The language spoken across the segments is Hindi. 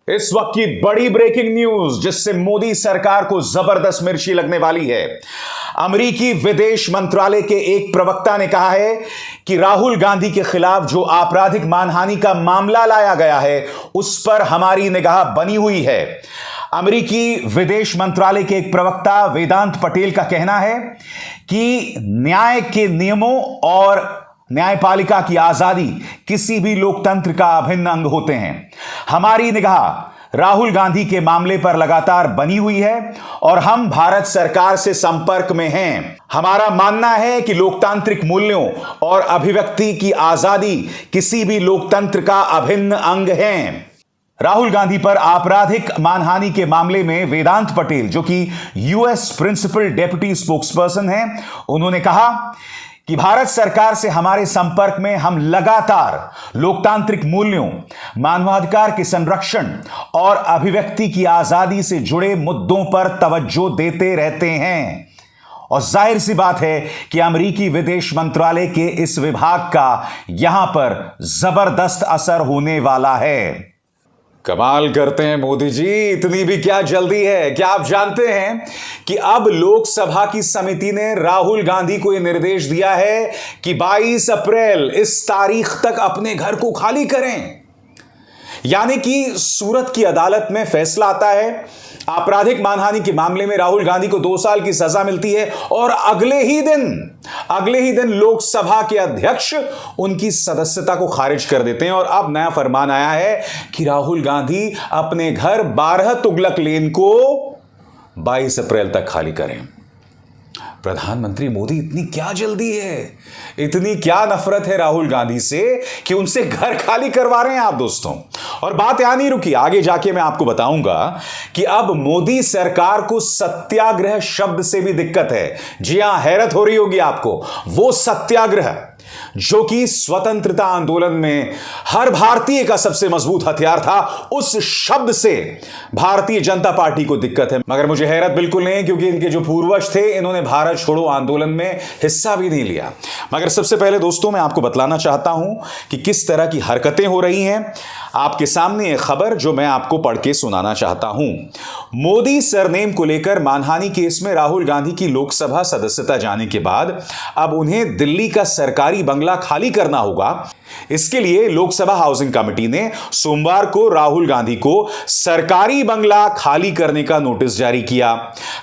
इस वक्त की बड़ी ब्रेकिंग न्यूज जिससे मोदी सरकार को जबरदस्त मिर्ची लगने वाली है। अमेरिकी विदेश मंत्रालय के एक प्रवक्ता ने कहा है कि राहुल गांधी के खिलाफ जो आपराधिक मानहानि का मामला लाया गया है उस पर हमारी निगाह बनी हुई है। अमेरिकी विदेश मंत्रालय के एक प्रवक्ता वेदांत पटेल का कहना है कि न्याय के नियमों और न्यायपालिका की आजादी किसी भी लोकतंत्र का अभिन्न अंग होते हैं। हमारी निगाह राहुल गांधी के मामले पर लगातार बनी हुई है और हम भारत सरकार से संपर्क में हैं। हमारा मानना है कि लोकतांत्रिक मूल्यों और अभिव्यक्ति की आजादी किसी भी लोकतंत्र का अभिन्न अंग है। राहुल गांधी पर आपराधिक मानहानि के मामले में वेदांत पटेल, जो कि यूएस प्रिंसिपल डेप्यूटी स्पोक्सपर्सन हैं, उन्होंने कहा कि भारत सरकार से हमारे संपर्क में हम लगातार लोकतांत्रिक मूल्यों, मानवाधिकार के संरक्षण और अभिव्यक्ति की आजादी से जुड़े मुद्दों पर तवज्जो देते रहते हैं। और जाहिर सी बात है कि अमेरिकी विदेश मंत्रालय के इस विभाग का यहां पर जबरदस्त असर होने वाला है। कमाल करते हैं मोदी जी, इतनी भी क्या जल्दी है। क्या आप जानते हैं कि अब लोकसभा की समिति ने राहुल गांधी को यह निर्देश दिया है कि 22 अप्रैल इस तारीख तक अपने घर को खाली करें। यानी कि सूरत की अदालत में फैसला आता है, आपराधिक मानहानि के मामले में राहुल गांधी को 2 साल की सजा मिलती है और अगले ही दिन लोकसभा के अध्यक्ष उनकी सदस्यता को खारिज कर देते हैं। और अब नया फरमान आया है कि राहुल गांधी अपने घर 12 तुगलक लेन को 22 अप्रैल तक खाली करें। प्रधानमंत्री मोदी, इतनी क्या जल्दी है, इतनी क्या नफरत है राहुल गांधी से कि उनसे घर खाली करवा रहे हैं आप दोस्तों। और बात यहां नहीं रुकी, आगे जाके मैं आपको बताऊंगा कि अब मोदी सरकार को सत्याग्रह शब्द से भी दिक्कत है। जी हां, हैरत हो रही होगी आपको। वो सत्याग्रह जो कि स्वतंत्रता आंदोलन में हर भारतीय का सबसे मजबूत हथियार था, उस शब्द से भारतीय जनता पार्टी को दिक्कत है। मगर मुझे हैरत बिल्कुल नहीं है, क्योंकि इनके जो पूर्वज थे इन्होंने भारत छोड़ो आंदोलन में हिस्सा भी नहीं लिया। मगर सबसे पहले दोस्तों मैं आपको बतलाना चाहता हूं कि किस तरह की हरकतें हो रही हैं। आपके सामने एक खबर जो मैं आपको पढ़ के सुनाना चाहता हूं। मोदी सरनेम को लेकर मानहानि केस में राहुल गांधी की लोकसभा सदस्यता जाने के बाद अब उन्हें दिल्ली का सरकारी बंगला खाली करना होगा। इसके लिए लोकसभा हाउसिंग कमेटी ने सोमवार को राहुल गांधी को सरकारी बंगला खाली करने का नोटिस जारी किया।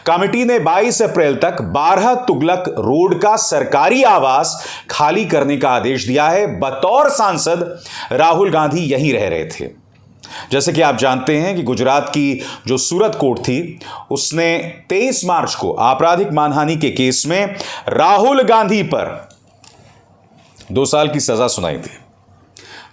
कमेटी ने 22 अप्रैल तक 12 तुगलक रोड का सरकारी आवास खाली करने का आदेश दिया है। बतौर सांसद राहुल गांधी यहीं रह रहे थे। जैसे कि आप जानते हैं कि गुजरात की जो सूरत कोर्ट थी, उसने 23 मार्च को आपराधिक मानहानि के केस में राहुल गांधी पर 2 साल की सजा सुनाई थी।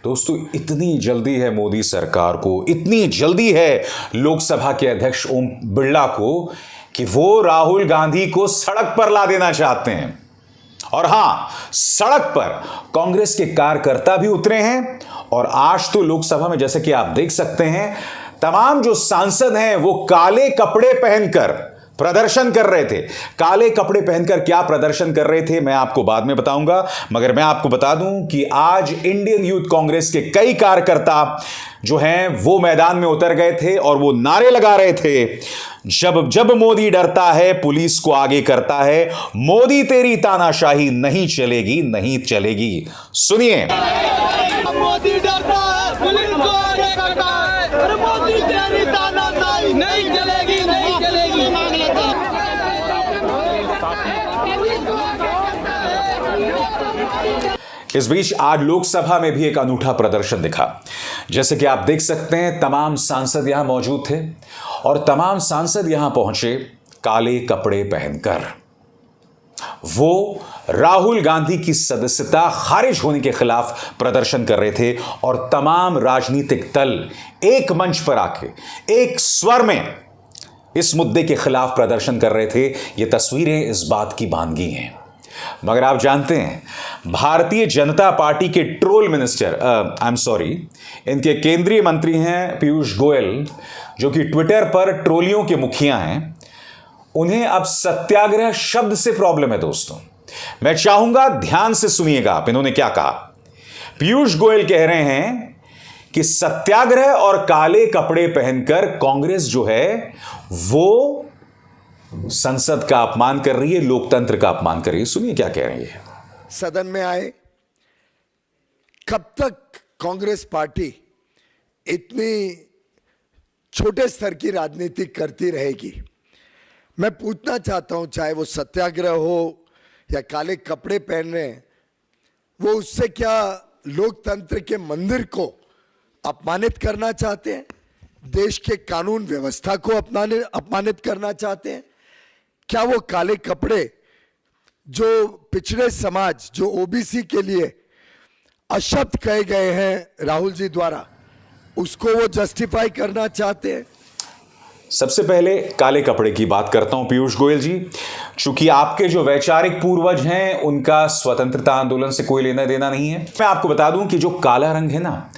दोस्तों, इतनी जल्दी है मोदी सरकार को, इतनी जल्दी है लोकसभा के अध्यक्ष ओम बिरला को कि वो राहुल गांधी को सड़क पर ला देना चाहते हैं। और हां, सड़क पर कांग्रेस के कार्यकर्ता भी उतरे हैं। और आज तो लोकसभा में जैसे कि आप देख सकते हैं, तमाम जो सांसद हैं वो काले कपड़े पहनकर प्रदर्शन कर रहे थे। काले कपड़े पहनकर क्या प्रदर्शन कर रहे थे मैं आपको बाद में बताऊंगा। मगर मैं आपको बता दूं कि आज इंडियन यूथ कांग्रेस के कई कार्यकर्ता जो हैं वो मैदान में उतर गए थे और वो नारे लगा रहे थे, जब जब मोदी डरता है पुलिस को आगे करता है, मोदी तेरी तानाशाही नहीं चलेगी, नहीं चलेगी। सुनिए। मोदी डरता है पुलिस को आगे करता है, मोदी तेरी तानाशाही नहीं चलेगी, नहीं चलेगी। इस बीच आज लोकसभा में भी एक अनूठा प्रदर्शन दिखा। जैसे कि आप देख सकते हैं, तमाम सांसद यहां मौजूद थे और तमाम सांसद यहां पहुंचे काले कपड़े पहनकर। वो राहुल गांधी की सदस्यता खारिज होने के खिलाफ प्रदर्शन कर रहे थे और तमाम राजनीतिक दल एक मंच पर आके एक स्वर में इस मुद्दे के खिलाफ प्रदर्शन कर रहे थे। ये तस्वीरें इस बात की बानगी हैं। मगर आप जानते हैं, भारतीय जनता पार्टी के ट्रोल मिनिस्टर इनके केंद्रीय मंत्री हैं पीयूष गोयल, जो कि ट्विटर पर ट्रोलियों के मुखिया हैं, उन्हें अब सत्याग्रह शब्द से प्रॉब्लम है। दोस्तों, मैं चाहूंगा ध्यान से सुनिएगा आप, इन्होंने क्या कहा। पीयूष गोयल कह रहे हैं कि सत्याग्रह और काले कपड़े पहनकर कांग्रेस जो है वो संसद का अपमान कर रही है, लोकतंत्र का अपमान कर रही है। सुनिए क्या कह रही है। सदन में आए, कब तक कांग्रेस पार्टी इतनी छोटे स्तर की राजनीति करती रहेगी? मैं पूछना चाहता हूं, चाहे वो सत्याग्रह हो या काले कपड़े पहन रहे हैं, वो उससे क्या लोकतंत्र के मंदिर को अपमानित करना चाहते हैं? देश के कानून व्यवस्था को अपमानित करना चाहते हैं? क्या वो काले कपड़े जो पिछड़े समाज, जो ओबीसी के लिए अशब्द कहे गए हैं राहुल जी द्वारा, उसको वो जस्टिफाई करना चाहते हैं? सबसे पहले काले कपड़े की बात करता हूं पीयूष गोयल जी, चूंकि आपके जो वैचारिक पूर्वज हैं उनका स्वतंत्रता आंदोलन से कोई लेना देना नहीं है। मैं आपको बता दूं कि जो काला रंग है ना,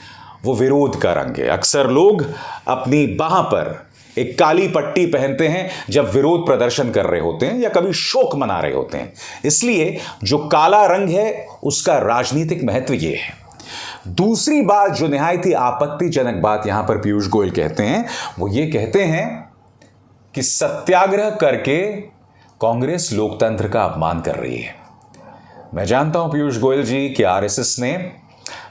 वो विरोध का रंग है। अक्सर लोग अपनी बाह पर एक काली पट्टी पहनते हैं जब विरोध प्रदर्शन कर रहे होते हैं या कभी शोक मना रहे होते हैं। इसलिए जो काला रंग है उसका राजनीतिक महत्व यह है। दूसरी बात, जो निहायत ही आपत्तिजनक बात यहां पर पीयूष गोयल कहते हैं, वो ये कहते हैं कि सत्याग्रह करके कांग्रेस लोकतंत्र का अपमान कर रही है। मैं जानता हूं पीयूष गोयल जी कि आरएसएस ने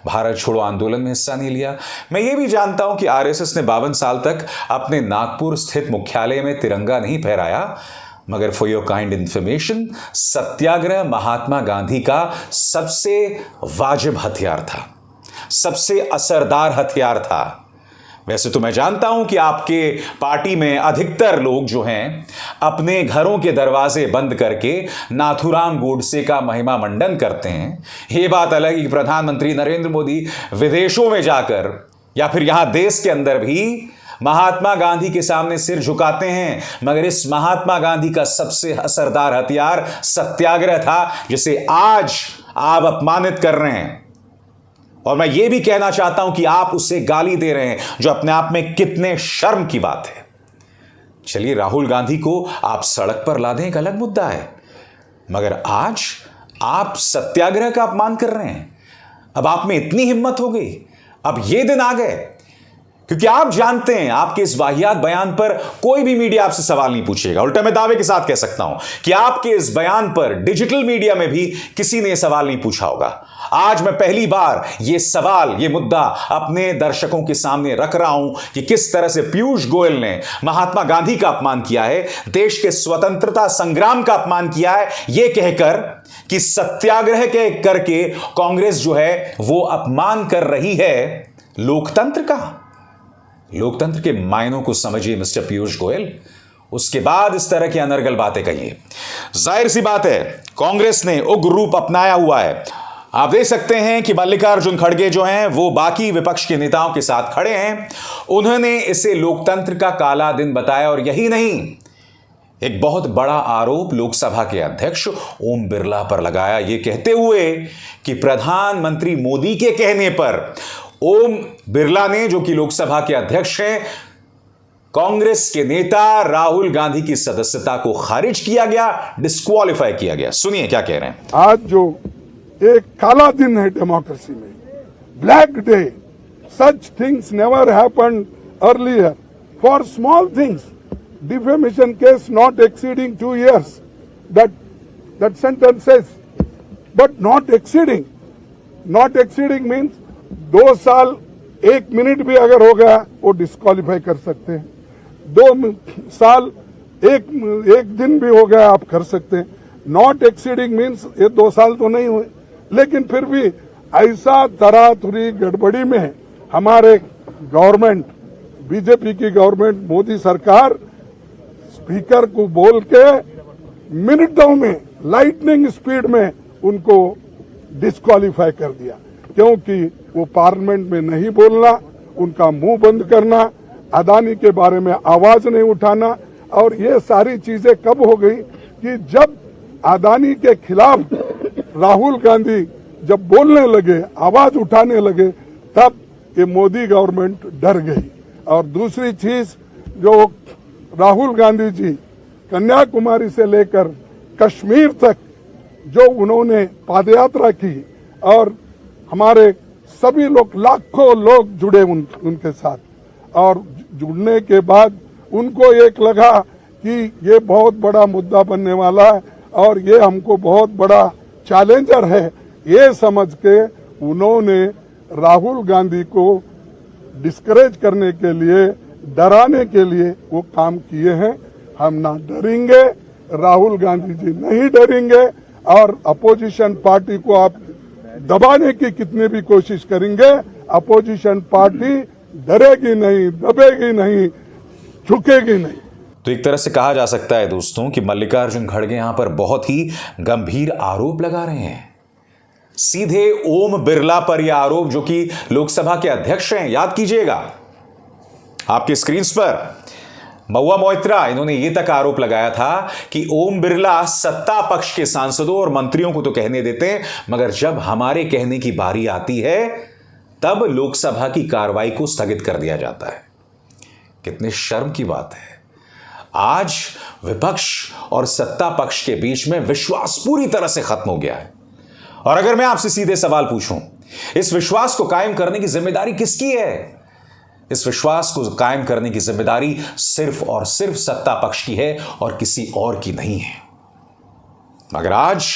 भारत छोड़ो आंदोलन में हिस्सा नहीं लिया। मैं ये भी जानता हूं कि आरएसएस ने 52 साल तक अपने नागपुर स्थित मुख्यालय में तिरंगा नहीं फहराया, मगर फॉर योर काइंड इंफॉर्मेशन, सत्याग्रह महात्मा गांधी का सबसे वाजिब हथियार था, सबसे असरदार हथियार था। वैसे तो मैं जानता हूं कि आपके पार्टी में अधिकतर लोग जो हैं अपने घरों के दरवाजे बंद करके नाथुराम गोडसे का महिमा मंडन करते हैं। यह बात अलग है कि प्रधानमंत्री नरेंद्र मोदी विदेशों में जाकर या फिर यहां देश के अंदर भी महात्मा गांधी के सामने सिर झुकाते हैं, मगर इस महात्मा गांधी का सबसे असरदार हथियार सत्याग्रह था, जिसे आज आप अपमानित कर रहे हैं। और मैं यह भी कहना चाहता हूं कि आप उसे गाली दे रहे हैं, जो अपने आप में कितने शर्म की बात है। चलिए, राहुल गांधी को आप सड़क पर ला दें, एक अलग मुद्दा है, मगर आज आप सत्याग्रह का अपमान कर रहे हैं। अब आप में इतनी हिम्मत हो गई, अब ये दिन आ गए, क्योंकि आप जानते हैं आपके इस वाहियात बयान पर कोई भी मीडिया आपसे सवाल नहीं पूछेगा। उल्टा मैं दावे के साथ कह सकता हूं कि आपके इस बयान पर डिजिटल मीडिया में भी किसी ने सवाल नहीं पूछा होगा। आज मैं पहली बार यह सवाल, यह मुद्दा अपने दर्शकों के सामने रख रहा हूं कि किस तरह से पीयूष गोयल ने महात्मा गांधी का अपमान किया है, देश के स्वतंत्रता संग्राम का अपमान किया है, यह कहकर कि सत्याग्रह के करके कांग्रेस जो है वो अपमान कर रही है लोकतंत्र का। लोकतंत्र के मायनों को समझिए मिस्टर पीयूष गोयल, उसके बाद इस तरह की अनर्गल बातें कहिए। जाहिर सी बात है कांग्रेस ने उग्र रूप अपनाया हुआ है। आप देख सकते हैं कि मल्लिकार्जुन खड़गे जो हैं वो बाकी विपक्ष के नेताओं के साथ खड़े हैं। उन्होंने इसे लोकतंत्र का काला दिन बताया, और यही नहीं, एक बहुत बड़ा आरोप लोकसभा के अध्यक्ष ओम बिरला पर लगाया, यह कहते हुए कि प्रधानमंत्री मोदी के कहने पर ओम बिरला ने, जो कि लोकसभा के अध्यक्ष हैं, कांग्रेस के नेता राहुल गांधी की सदस्यता को खारिज किया गया, डिस्क्वालिफाई किया गया। सुनिए क्या कह रहे हैं। आज जो एक काला दिन है डेमोक्रेसी में, black day, such things never happened earlier. For small things, defamation case not exceeding 2 years, that sentence says, but not exceeding means 2 साल 1 मिनट भी अगर हो गया वो डिस्क्वालीफाई कर सकते हैं। 2 साल 1 दिन भी हो गया आप कर सकते हैं। नॉट एक्सीडिंग मीन्स ये 2 साल तो नहीं हुए, लेकिन फिर भी ऐसा तरातुरी गड़बड़ी में हमारे गवर्नमेंट, बीजेपी की गवर्नमेंट, मोदी सरकार स्पीकर को बोल के मिनटों में, लाइटनिंग स्पीड में उनको डिस्क्वालीफाई कर दिया, क्योंकि वो पार्लियामेंट में नहीं बोलना, उनका मुंह बंद करना, अदानी के बारे में आवाज नहीं उठाना। और ये सारी चीजें कब हो गई कि जब अदानी के खिलाफ राहुल गांधी जब बोलने लगे, आवाज उठाने लगे, तब ये मोदी गवर्नमेंट डर गई। और दूसरी चीज, जो राहुल गांधी जी कन्याकुमारी से लेकर कश्मीर तक जो उन्होंने पदयात्रा की और हमारे सभी लोग, लाखों लोग जुड़े उनके साथ, और जुड़ने के बाद उनको एक लगा कि ये बहुत बड़ा मुद्दा बनने वाला है और ये हमको बहुत बड़ा चैलेंजर है, ये समझ के उन्होंने राहुल गांधी को डिस्करेज करने के लिए, डराने के लिए वो काम किए हैं। हम ना डरेंगे, राहुल गांधी जी नहीं डरेंगे, और अपोजिशन पार्टी को आप दबाने की कितनी भी कोशिश करेंगे, अपोजिशन पार्टी डरेगी नहीं, दबेगी नहीं, झुकेगी नहीं। तो एक तरह से कहा जा सकता है दोस्तों कि मल्लिकार्जुन खड़गे यहां पर बहुत ही गंभीर आरोप लगा रहे हैं। सीधे ओम बिरला पर यह आरोप, जो कि लोकसभा के अध्यक्ष हैं, याद कीजिएगा आपके स्क्रीन पर महुआ मोइत्रा, इन्होंने यह तक आरोप लगाया था कि ओम बिरला सत्ता पक्ष के सांसदों और मंत्रियों को तो कहने देते हैं, मगर जब हमारे कहने की बारी आती है तब लोकसभा की कार्रवाई को स्थगित कर दिया जाता है। कितने शर्म की बात है। आज विपक्ष और सत्ता पक्ष के बीच में विश्वास पूरी तरह से खत्म हो गया है। और अगर मैं आपसे सीधे सवाल पूछूं, इस विश्वास को कायम करने की जिम्मेदारी किसकी है? इस विश्वास को कायम करने की जिम्मेदारी सिर्फ और सिर्फ सत्ता पक्ष की है और किसी और की नहीं है। मगर आज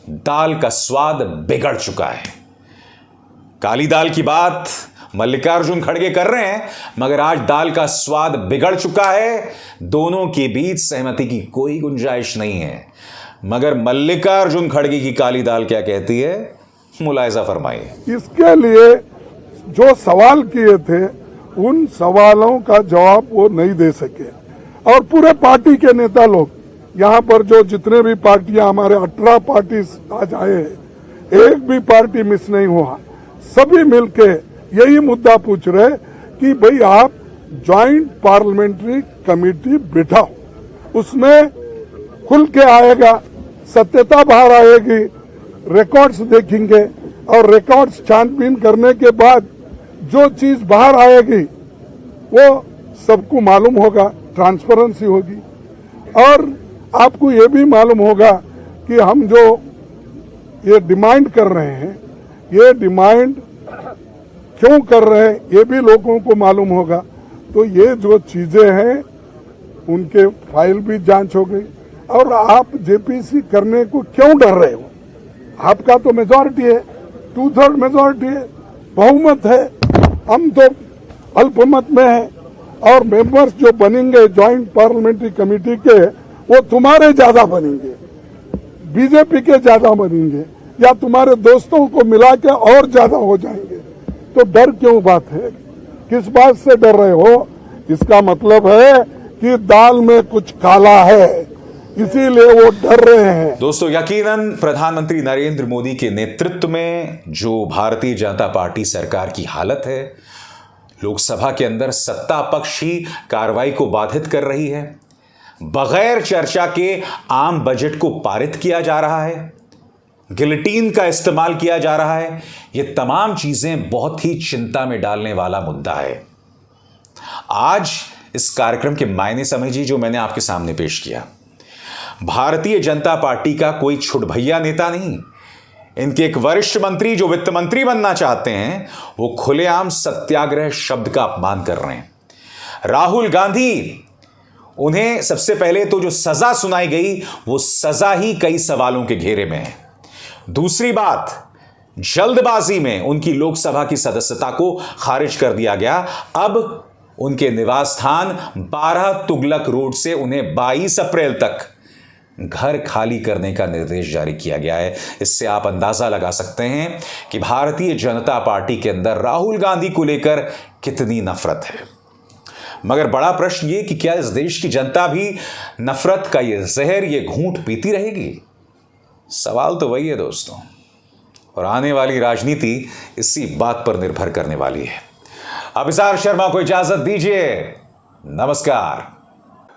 दाल का स्वाद बिगड़ चुका है। काली दाल की बात मल्लिकार्जुन खड़गे कर रहे हैं, मगर आज दाल का स्वाद बिगड़ चुका है। दोनों के बीच सहमति की कोई गुंजाइश नहीं है। मगर मल्लिकार्जुन खड़गे की काली दाल क्या कहती है, मुलाहिजा फरमाइए। इसके लिए जो सवाल किए थे, उन सवालों का जवाब वो नहीं दे सके, और पूरे पार्टी के नेता लोग यहाँ पर, जो जितने भी पार्टियां, हमारे 18 पार्टी आज आए हैं, एक भी पार्टी मिस नहीं हुआ। सभी मिलके यही मुद्दा पूछ रहे कि भाई आप ज्वाइंट पार्लियामेंट्री कमेटी बिठाओ, उसमें खुल के आएगा, सत्यता बाहर आएगी, रिकॉर्ड्स देखेंगे, और रिकॉर्ड्स छानबीन करने के बाद जो चीज बाहर आएगी वो सबको मालूम होगा, ट्रांसपेरेंसी होगी। और आपको ये भी मालूम होगा कि हम जो ये डिमांड कर रहे हैं, ये डिमांड क्यों कर रहे हैं, ये भी लोगों को मालूम होगा। तो ये जो चीजें हैं उनके फाइल भी जांच हो गई। और आप जेपीसी करने को क्यों डर रहे हो? आपका तो मेजॉरिटी है, 2/3 मेजॉरिटी है, बहुमत है, हम तो अल्पमत में है, और मेंबर्स जो बनेंगे ज्वाइंट पार्लियामेंट्री कमेटी के, वो तुम्हारे ज्यादा बनेंगे, बीजेपी के ज्यादा बनेंगे, या तुम्हारे दोस्तों को मिला के और ज्यादा हो जाएंगे। तो डर क्यों बात है? किस बात से डर रहे हो? इसका मतलब है कि दाल में कुछ काला है, इसीलिए वो डर रहे हैं। दोस्तों, यकीनन प्रधानमंत्री नरेंद्र मोदी के नेतृत्व में जो भारतीय जनता पार्टी सरकार की हालत है, लोकसभा के अंदर सत्ता पक्ष ही कार्रवाई को बाधित कर रही है, बगैर चर्चा के आम बजट को पारित किया जा रहा है, गिलोटिन का इस्तेमाल किया जा रहा है, ये तमाम चीजें बहुत ही चिंता में डालने वाला मुद्दा है। आज इस कार्यक्रम के मायने समझिए जो मैंने आपके सामने पेश किया। भारतीय जनता पार्टी का कोई छुटभैया नेता नहीं, इनके एक वरिष्ठ मंत्री जो वित्त मंत्री बनना चाहते हैं, वो खुलेआम सत्याग्रह शब्द का अपमान कर रहे हैं। राहुल गांधी, उन्हें सबसे पहले तो जो सजा सुनाई गई, वो सजा ही कई सवालों के घेरे में है। दूसरी बात, जल्दबाजी में उनकी लोकसभा की सदस्यता को खारिज कर दिया गया। अब उनके निवास स्थान 12 तुगलक रोड से उन्हें 22 अप्रैल तक घर खाली करने का निर्देश जारी किया गया है। इससे आप अंदाजा लगा सकते हैं कि भारतीय जनता पार्टी के अंदर राहुल गांधी को लेकर कितनी नफरत है। मगर बड़ा प्रश्न ये कि क्या इस देश की जनता भी नफरत का ये जहर, ये घूंट पीती रहेगी? सवाल तो वही है दोस्तों, और आने वाली राजनीति इसी बात पर निर्भर करने वाली है। अभिसार शर्मा को इजाजत दीजिए, नमस्कार।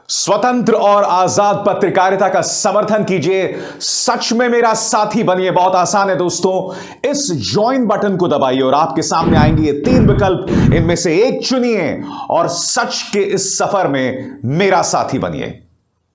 स्वतंत्र और आजाद पत्रकारिता का समर्थन कीजिए, सच में मेरा साथी बनिए। बहुत आसान है दोस्तों, इस ज्वाइन बटन को दबाइए और आपके सामने आएंगे ये 3 विकल्प, इनमें से एक चुनिए और सच के इस सफर में मेरा साथी बनिए।